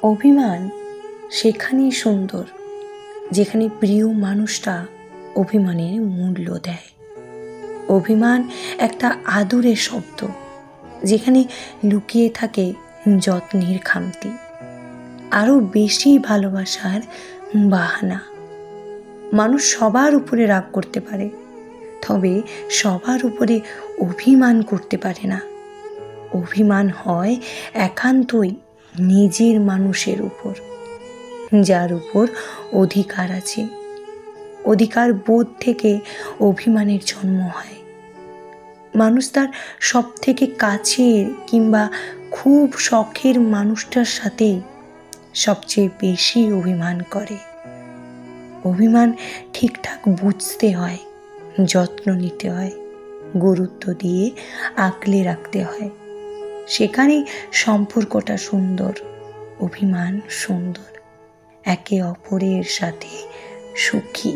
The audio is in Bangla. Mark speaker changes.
Speaker 1: অভিমান সেখানেই সুন্দর যেখানে প্রিয় মানুষটা অভিমানের মূল্য দেয়। অভিমান একটা আদরের শব্দ যেখানে লুকিয়ে থাকে যত্নের খামতি, আরও বেশি ভালোবাসার বাহানা। মানুষ সবার উপরে রাগ করতে পারে, তবে সবার উপরে অভিমান করতে পারে না। অভিমান হয় একান্তই নিজের মানুষের উপর, যার উপর অধিকার আছে। অধিকার বোধ থেকে অভিমানের জন্ম হয়। মানুষ তার সব থেকে কাছের কিংবা খুব শখের মানুষটার সাথে সবচেয়ে বেশি অভিমান করে। অভিমান ঠিকঠাক বুঝতে হয়, যত্ন নিতে হয়, গুরুত্ব দিয়ে আগলে রাখতে হয়। সেখানেই সম্পর্কটা সুন্দর, অভিমান সুন্দর, একে অপরের সাথে সুখী।